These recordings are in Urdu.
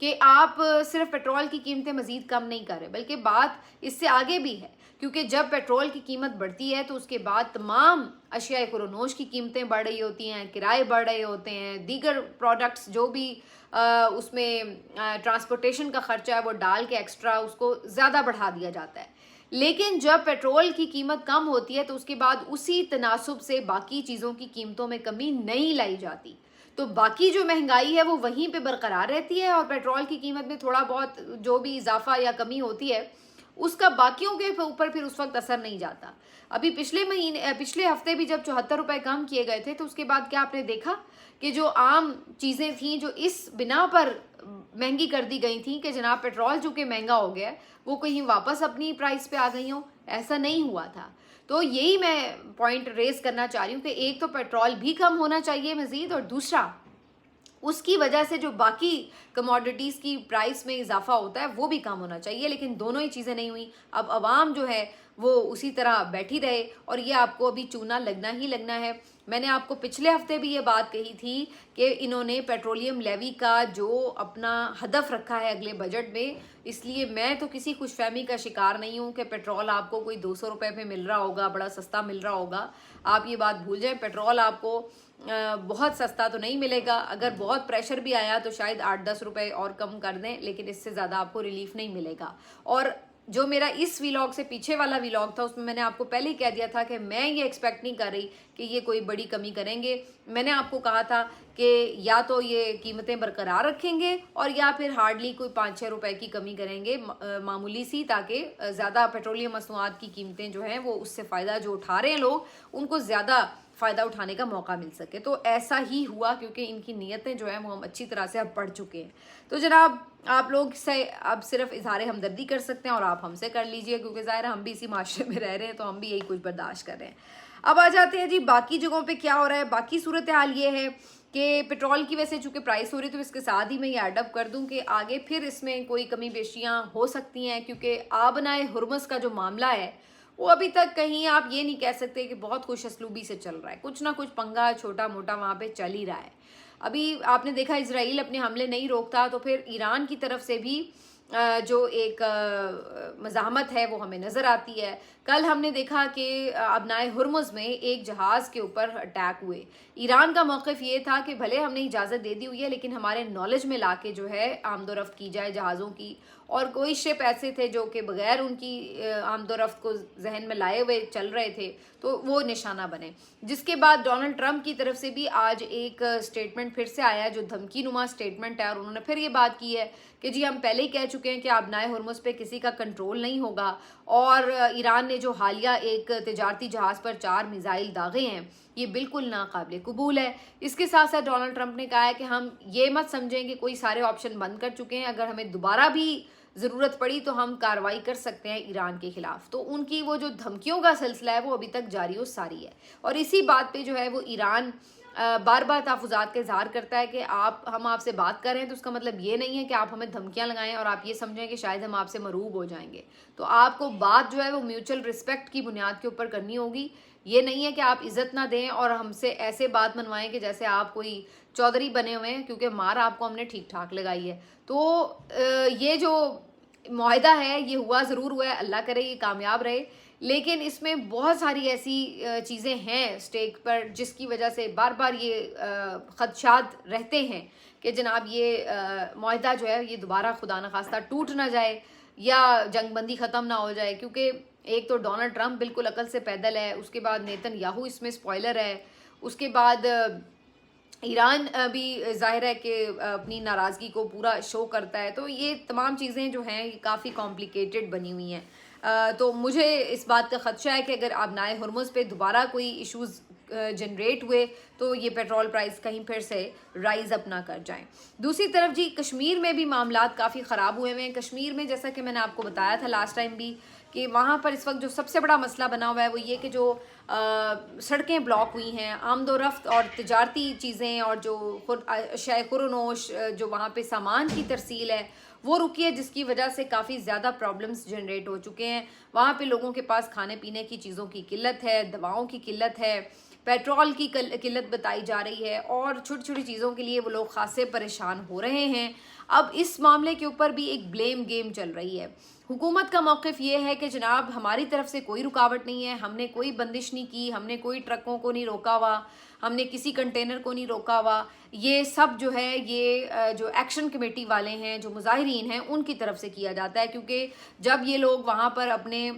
کہ آپ صرف پیٹرول کی قیمتیں مزید کم نہیں کر رہے، بلکہ بات اس سے آگے بھی ہے، کیونکہ جب پیٹرول کی قیمت بڑھتی ہے تو اس کے بعد تمام اشیاء خورونوش کی قیمتیں بڑھ رہی ہوتی ہیں، کرائے بڑھ رہے ہوتے ہیں، دیگر پروڈکٹس جو بھی اس میں ٹرانسپورٹیشن کا خرچہ ہے وہ ڈال کے ایکسٹرا اس کو زیادہ بڑھا دیا جاتا ہے۔ لیکن جب پیٹرول کی قیمت کم ہوتی ہے تو اس کے بعد اسی تناسب سے باقی چیزوں کی قیمتوں میں کمی نہیں لائی جاتی، تو باقی جو مہنگائی ہے وہ وہیں پہ برقرار رہتی ہے، اور پیٹرول کی قیمت میں تھوڑا بہت جو بھی اضافہ یا کمی ہوتی ہے اس کا باقیوں کے اوپر پھر اس وقت اثر نہیں جاتا۔ ابھی پچھلے ہفتے بھی جب 74 روپے کم کیے گئے تھے تو اس کے بعد کیا آپ نے دیکھا کہ جو عام چیزیں تھیں جو اس بنا پر مہنگی کر دی گئی تھیں کہ جناب پیٹرول جو کہ مہنگا ہو گیا وہ کہیں واپس اپنی پرائس پہ آ گئی ہوں، ایسا نہیں ہوا تھا۔ تو یہی میں پوائنٹ ریز کرنا چاہ رہی ہوں کہ ایک تو پیٹرول بھی کم ہونا چاہیے مزید، اور دوسرا اس کی وجہ سے جو باقی کموڈٹیز کی پرائس میں اضافہ ہوتا ہے وہ بھی کم ہونا چاہیے، لیکن دونوں ہی چیزیں نہیں ہوئیں۔ اب عوام جو ہے وہ اسی طرح بیٹھی رہے، اور یہ آپ کو ابھی چونا لگنا ہی لگنا ہے۔ میں نے آپ کو پچھلے ہفتے بھی یہ بات کہی تھی کہ انہوں نے پیٹرولیم لیوی کا جو اپنا ہدف رکھا ہے اگلے بجٹ میں، اس لیے میں تو کسی خوش فہمی کا شکار نہیں ہوں کہ پیٹرول آپ کو کوئی 200 روپے پہ مل رہا ہوگا، بڑا سستا مل رہا ہوگا۔ آپ یہ بات بھول جائیں، پیٹرول آپ کو بہت سستا تو نہیں ملے گا، اگر بہت پریشر بھی آیا تو شاید 8-10 روپے اور کم کر دیں، لیکن اس سے زیادہ آپ کو ریلیف نہیں ملے گا۔ اور جو میرا اس ویلاگ سے پیچھے والا ویلاگ تھا اس میں نے آپ کو پہلے ہی کہہ دیا تھا کہ میں یہ ایکسپیکٹ نہیں کر رہی کہ یہ کوئی بڑی کمی کریں گے۔ میں نے آپ کو کہا تھا کہ یا تو یہ قیمتیں برقرار رکھیں گے اور یا پھر ہارڈلی کوئی 5-6 روپے کی کمی کریں گے معمولی سی، تاکہ زیادہ پیٹرولیم مصنوعات کی قیمتیں جو ہیں وہ اس سے فائدہ جو اٹھا رہے ہیں لوگ ان کو زیادہ فائدہ اٹھانے کا موقع مل سکے۔ تو ایسا ہی ہوا، کیونکہ ان کی نیتیں جو ہیں وہ ہم اچھی طرح سے اب پڑھ چکے ہیں۔ تو جناب آپ لوگ سے اب صرف اظہار ہمدردی کر سکتے ہیں، اور آپ ہم سے کر لیجئے، کیونکہ ظاہر ہم بھی اسی معاشرے میں رہ رہے ہیں تو ہم بھی یہی کچھ برداشت کر رہے ہیں۔ اب آ جاتے ہیں جی باقی جگہوں پہ کیا ہو رہا ہے۔ باقی صورتحال یہ ہے کہ پیٹرول کی وجہ سے چونکہ پرائس ہو رہی ہے تو اس کے ساتھ ہی میں یہ ایڈ اپ کر دوں کہ آگے پھر اس میں کوئی کمی بیشیاں ہو سکتی ہیں، کیونکہ آبنائے ہرمز کا جو معاملہ ہے وہ ابھی تک کہیں آپ یہ نہیں کہہ سکتے کہ بہت خوش اسلوبی سے چل رہا ہے، کچھ نہ کچھ پنگا چھوٹا موٹا وہاں پہ چل ہی رہا ہے۔ ابھی آپ نے دیکھا اسرائیل اپنے حملے نہیں روکتا تو پھر ایران کی طرف سے بھی جو ایک مزاحمت ہے وہ ہمیں نظر آتی ہے۔ کل ہم نے دیکھا کہ ابنائے ہرمز میں ایک جہاز کے اوپر اٹیک ہوئے۔ ایران کا موقف یہ تھا کہ بھلے ہم نے اجازت دے دی ہوئی ہے لیکن ہمارے نالج میں لا کے جو ہے آمد و رفت کی جائے جہازوں کی، اور کوئی شپ ایسے تھے جو کہ بغیر ان کی آمد و رفت کو ذہن میں لائے ہوئے چل رہے تھے تو وہ نشانہ بنے۔ جس کے بعد ڈونلڈ ٹرمپ کی طرف سے بھی آج ایک سٹیٹمنٹ پھر سے آیا ہے جو دھمکی نما سٹیٹمنٹ ہے، اور انہوں نے پھر یہ بات کی ہے کہ جی ہم پہلے ہی کہہ چکے ہیں کہ آبنائے ہرمز پہ کسی کا کنٹرول نہیں ہوگا، اور ایران نے جو حالیہ ایک تجارتی جہاز پر 4 میزائل داغے ہیں یہ بالکل ناقابل قبول ہے۔ اس کے ساتھ ساتھ ڈونلڈ ٹرمپ نے کہا ہے کہ ہم یہ مت سمجھیں کہ کوئی سارے آپشن بند کر چکے ہیں، اگر ہمیں دوبارہ بھی ضرورت پڑی تو ہم کارروائی کر سکتے ہیں ایران کے خلاف۔ تو ان کی وہ جو دھمکیوں کا سلسلہ ہے وہ ابھی تک جاری و ساری ہے، اور اسی بات پہ جو ہے وہ ایران بار بار تحفظات کا اظہار کرتا ہے کہ ہم آپ سے بات کر رہے ہیں تو اس کا مطلب یہ نہیں ہے کہ آپ ہمیں دھمکیاں لگائیں اور آپ یہ سمجھیں کہ شاید ہم آپ سے مرعوب ہو جائیں گے۔ تو آپ کو بات جو ہے وہ میوچل رسپیکٹ کی بنیاد کے اوپر کرنی ہوگی۔ یہ نہیں ہے کہ آپ عزت نہ دیں اور ہم سے ایسے بات منوائیں کہ جیسے آپ کوئی چودھری بنے ہوئے ہیں، کیونکہ مار آپ کو ہم نے ٹھیک ٹھاک لگائی ہے۔ تو یہ جو معاہدہ ہے یہ ہوا ضرور ہوا ہے، اللہ کرے یہ کامیاب رہے، لیکن اس میں بہت ساری ایسی چیزیں ہیں سٹیک پر جس کی وجہ سے بار بار یہ خدشات رہتے ہیں کہ جناب یہ معاہدہ جو ہے یہ دوبارہ خدا نخواستہ ٹوٹ نہ جائے یا جنگ بندی ختم نہ ہو جائے، کیونکہ ایک تو ڈونلڈ ٹرمپ بالکل عقل سے پیدل ہے، اس کے بعد نیتن یاہو اس میں سپوائلر ہے، اس کے بعد ایران بھی ظاہر ہے کہ اپنی ناراضگی کو پورا شو کرتا ہے۔ تو یہ تمام چیزیں جو ہیں یہ کافی کمپلیکیٹڈ بنی ہوئی ہیں۔ تو مجھے اس بات کا خدشہ ہے کہ اگر آبنائے ہرمز پہ دوبارہ کوئی ایشوز جنریٹ ہوئے تو یہ پیٹرول پرائس کہیں پھر سے رائز اپ نہ کر جائیں۔ دوسری طرف جی کشمیر میں بھی معاملات کافی خراب ہوئے ہیں۔ کشمیر میں جیسا کہ میں نے آپ کو بتایا تھا لاسٹ ٹائم بھی کہ وہاں پر اس وقت جو سب سے بڑا مسئلہ بنا ہوا ہے وہ یہ کہ جو سڑکیں بلاک ہوئی ہیں، آمد و رفت اور تجارتی چیزیں اور جو اشیاء خورونوش جو وہاں پہ سامان کی ترسیل ہے وہ رکی ہے، جس کی وجہ سے کافی زیادہ پرابلمز جنریٹ ہو چکے ہیں۔ وہاں پہ لوگوں کے پاس کھانے پینے کی چیزوں کی قلت ہے، دواؤں کی قلت ہے، پیٹرول کی قلت بتائی جا رہی ہے، اور چھوٹی چھوٹی چیزوں کے لیے وہ لوگ خاصے پریشان ہو رہے ہیں۔ اب اس معاملے کے اوپر بھی ایک بلیم گیم چل رہی ہے. حکومت کا موقف یہ ہے کہ جناب ہماری طرف سے کوئی رکاوٹ نہیں ہے, ہم نے کوئی بندش نہیں کی, ہم نے کوئی ٹرکوں کو نہیں روکا ہوا, ہم نے کسی کنٹینر کو نہیں روکا ہوا. یہ سب جو ہے یہ جو ایکشن کمیٹی والے ہیں, جو مظاہرین ہیں, ان کی طرف سے کیا جاتا ہے, کیونکہ جب یہ لوگ وہاں پر اپنے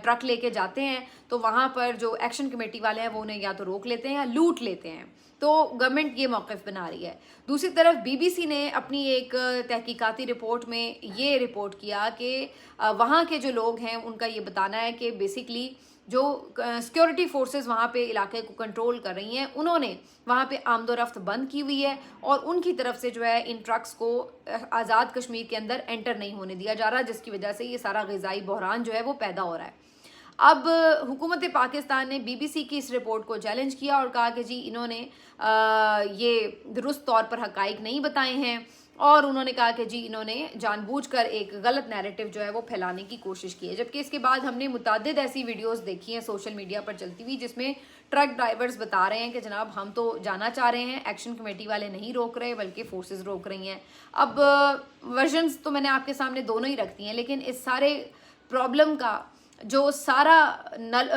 ٹرک لے کے جاتے ہیں تو وہاں پر جو ایکشن کمیٹی والے ہیں وہ انہیں یا تو روک لیتے ہیں یا لوٹ لیتے ہیں. تو گورنمنٹ یہ موقف بنا رہی ہے. دوسری طرف بی بی سی نے اپنی ایک تحقیقاتی رپورٹ میں یہ رپورٹ کیا کہ وہاں کے جو لوگ ہیں ان کا یہ بتانا ہے کہ بیسکلی جو سیکیورٹی فورسز وہاں پہ علاقے کو کنٹرول کر رہی ہیں, انہوں نے وہاں پہ آمد و رفت بند کی ہوئی ہے, اور ان کی طرف سے جو ہے ان ٹرکس کو آزاد کشمیر کے اندر انٹر نہیں ہونے دیا جا رہا, جس کی وجہ سے یہ سارا غذائی بحران جو ہے وہ پیدا ہو رہا ہے. اب حکومت پاکستان نے بی بی سی کی اس رپورٹ کو چیلنج کیا اور کہا کہ جی انہوں نے یہ درست طور پر حقائق نہیں بتائے ہیں, اور انہوں نے کہا کہ جی انہوں نے جان بوجھ کر ایک غلط نیریٹو جو ہے وہ پھیلانے کی کوشش کی ہے. جبکہ اس کے بعد ہم نے متعدد ایسی ویڈیوز دیکھی ہیں سوشل میڈیا پر چلتی ہوئی جس میں ٹرک ڈرائیورز بتا رہے ہیں کہ جناب ہم تو جانا چاہ رہے ہیں, ایکشن کمیٹی والے نہیں روک رہے بلکہ فورسز روک رہی ہیں. اب ورژنز تو میں نے آپ کے سامنے دونوں ہی رکھتی ہیں, لیکن اس سارے پرابلم کا جو سارا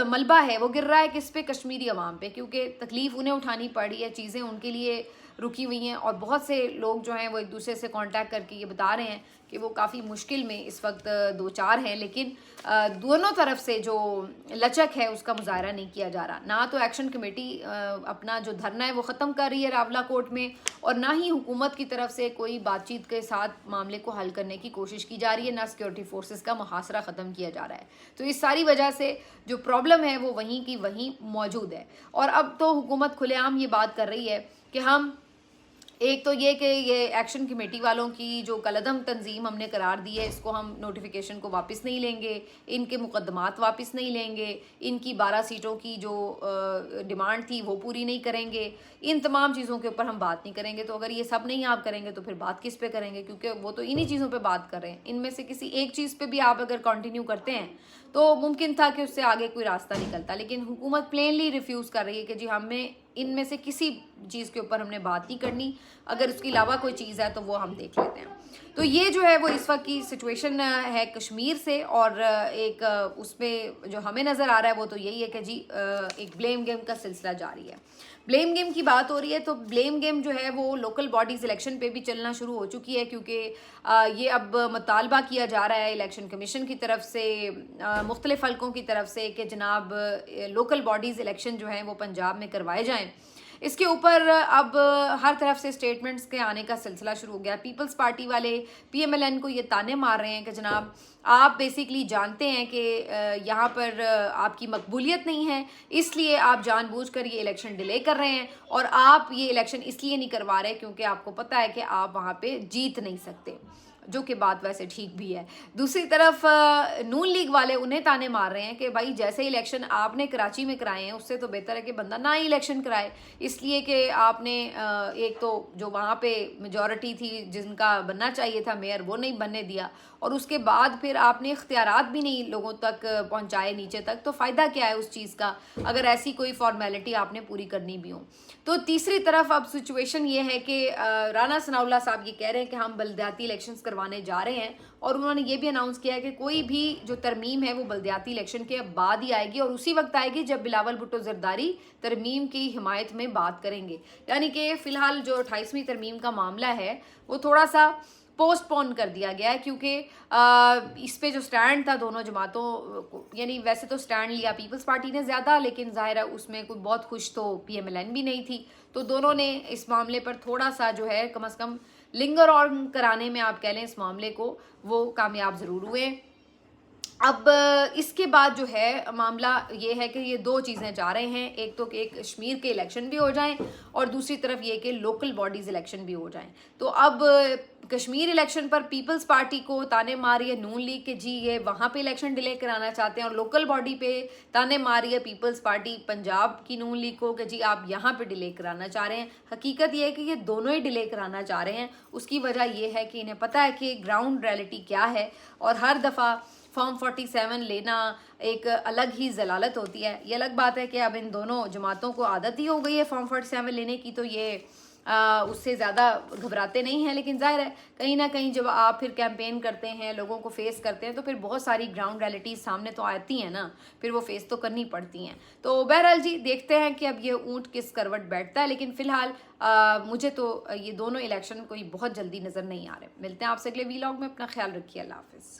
ملبہ ہے وہ گر رہا ہے کس پہ؟ کشمیری عوام پہ, کیونکہ تکلیف انہیں اٹھانی پڑ رہی ہے, چیزیں ان کے لیے رکی ہوئی ہیں, اور بہت سے لوگ جو ہیں وہ ایک دوسرے سے کانٹیکٹ کر کے یہ بتا رہے ہیں کہ وہ کافی مشکل میں اس وقت دو چار ہیں. لیکن دونوں طرف سے جو لچک ہے اس کا مظاہرہ نہیں کیا جا رہا. نہ تو ایکشن کمیٹی اپنا جو دھرنا ہے وہ ختم کر رہی ہے راولہ کوٹ میں, اور نہ ہی حکومت کی طرف سے کوئی بات چیت کے ساتھ معاملے کو حل کرنے کی کوشش کی جا رہی ہے, نہ سیکیورٹی فورسز کا محاصرہ ختم کیا جا رہا ہے. تو اس ساری وجہ سے جو پرابلم ہے وہ وہیں کی وہیں موجود ہے. اور اب تو حکومت کھلے عام یہ بات کر رہی ہے کہ ہم ایک تو یہ کہ یہ ایکشن کمیٹی والوں کی جو کالعدم تنظیم ہم نے قرار دی ہے, اس کو ہم نوٹیفیکیشن کو واپس نہیں لیں گے, ان کے مقدمات واپس نہیں لیں گے, ان کی 12 سیٹوں کی جو ڈیمانڈ تھی وہ پوری نہیں کریں گے, ان تمام چیزوں کے اوپر ہم بات نہیں کریں گے. تو اگر یہ سب نہیں آپ کریں گے تو پھر بات کس پہ کریں گے؟ کیونکہ وہ تو انہی چیزوں پہ بات کر رہے ہیں. ان میں سے کسی ایک چیز پہ بھی آپ اگر کنٹینیو کرتے ہیں تو ممکن تھا کہ اس سے آگے کوئی راستہ نکلتا, لیکن حکومت پلینلی ریفیوز کر رہی ہے کہ جی ہمیں ان میں سے کسی چیز کے اوپر ہم نے بات نہیں کرنی, اگر اس کے علاوہ کوئی چیز ہے تو وہ ہم دیکھ لیتے ہیں. تو یہ جو ہے وہ اس وقت کی سچویشن ہے کشمیر سے, اور ایک اس پہ جو ہمیں نظر آ رہا ہے وہ تو یہی ہے کہ جی ایک بلیم گیم کا سلسلہ جاری ہے. بلیم گیم کی بات ہو رہی ہے تو بلیم گیم جو ہے وہ لوکل باڈیز الیکشن پہ بھی چلنا شروع ہو چکی ہے, کیونکہ یہ اب مطالبہ کیا جا رہا ہے الیکشن کمیشن کی طرف سے, مختلف حلقوں کی طرف سے, کہ جناب لوکل باڈیز الیکشن جو ہیں وہ پنجاب میں کروائے جائیں. اس کے اوپر اب ہر طرف سے سٹیٹمنٹس کے آنے کا سلسلہ شروع ہو گیا. پیپلز پارٹی والے پی ایم ایل این کو یہ تانے مار رہے ہیں کہ جناب آپ بیسیکلی جانتے ہیں کہ یہاں پر آپ کی مقبولیت نہیں ہے, اس لیے آپ جان بوجھ کر یہ الیکشن ڈیلے کر رہے ہیں, اور آپ یہ الیکشن اس لیے نہیں کروا رہے کیونکہ آپ کو پتہ ہے کہ آپ وہاں پہ جیت نہیں سکتے, جو کہ بات ویسے ٹھیک بھی ہے. دوسری طرف نون لیگ والے انہیں تانے مار رہے ہیں کہ بھائی جیسے الیکشن آپ نے کراچی میں کرائے ہیں اس سے تو بہتر ہے کہ بندہ نہ ہی الیکشن کرائے, اس لیے کہ آپ نے ایک تو جو وہاں پہ میجورٹی تھی جن کا بننا چاہیے تھا میئر وہ نہیں بننے دیا, اور اس کے بعد پھر آپ نے اختیارات بھی نہیں لوگوں تک پہنچائے نیچے تک, تو فائدہ کیا ہے اس چیز کا اگر ایسی کوئی فارمیلٹی آپ نے پوری کرنی بھی ہو. تو تیسری طرف اب سچویشن یہ ہے کہ رانا ثناء اللہ صاحب یہ کہہ رہے ہیں کہ ہم بلدیاتی الیکشنز کروانے جا رہے ہیں, اور انہوں نے یہ بھی اناؤنس کیا ہے کہ کوئی بھی جو ترمیم ہے وہ بلدیاتی الیکشن کے بعد ہی آئے گی, اور اسی وقت آئے گی جب بلاول بھٹو زرداری ترمیم کی حمایت میں بات کریں گے. یعنی کہ فی الحال جو 28ویں ترمیم کا معاملہ ہے وہ تھوڑا سا پوسٹ پون کر دیا گیا ہے, کیونکہ اس پہ جو سٹینڈ تھا دونوں جماعتوں, یعنی ویسے تو سٹینڈ لیا پیپلز پارٹی نے زیادہ, لیکن ظاہر ہے اس میں کوئی بہت خوش تو پی ایم ایل این بھی نہیں تھی, تو دونوں نے اس معاملے پر تھوڑا سا جو ہے کم از کم لنگر آن کرانے میں آپ کہہ لیں اس معاملے کو, وہ کامیاب ضرور ہوئے. اب اس کے بعد جو ہے معاملہ یہ ہے کہ یہ دو چیزیں جا رہے ہیں, ایک تو کہ ایک کشمیر کے الیکشن بھی ہو جائیں, اور دوسری طرف یہ کہ لوکل باڈیز الیکشن بھی ہو جائیں. تو اب کشمیر الیکشن پر پیپلز پارٹی کو تانے ماری ہے نون لیگ کہ جی یہ وہاں پہ الیکشن ڈیلے کرانا چاہتے ہیں, اور لوکل باڈی پہ تانے ماری ہے پیپلز پارٹی پنجاب کی نون لیگ کو کہ جی آپ یہاں پہ ڈیلے کرانا چاہ رہے ہیں. حقیقت یہ ہے کہ یہ دونوں ہی ڈیلے کرانا چاہ رہے ہیں. اس کی وجہ یہ ہے کہ انہیں پتہ ہے کہ گراؤنڈ ریئلٹی کیا ہے, اور ہر دفعہ فارم 47 لینا ایک الگ ہی ضلالت ہوتی ہے. یہ الگ بات ہے کہ اب ان دونوں جماعتوں کو عادت ہی ہو گئی ہے فارم 47 لینے کی, تو یہ اس سے زیادہ گھبراتے نہیں ہیں، لیکن ظاہر ہے کہیں نہ کہیں جب آپ پھر کیمپین کرتے ہیں، لوگوں کو فیس کرتے ہیں، تو پھر بہت ساری گراؤنڈ ریئلٹیز سامنے تو آتی ہیں نا، پھر وہ فیس تو کرنی پڑتی ہیں. تو بہرحال جی دیکھتے ہیں کہ اب یہ اونٹ کس کروٹ بیٹھتا ہے، لیکن فی الحال مجھے تو یہ دونوں الیکشن کوئی بہت جلدی نظر نہیں آ رہے. ملتے ہیں آپ سے اگلے ویلاگ میں، اپنا خیال رکھیے، اللہ حافظ.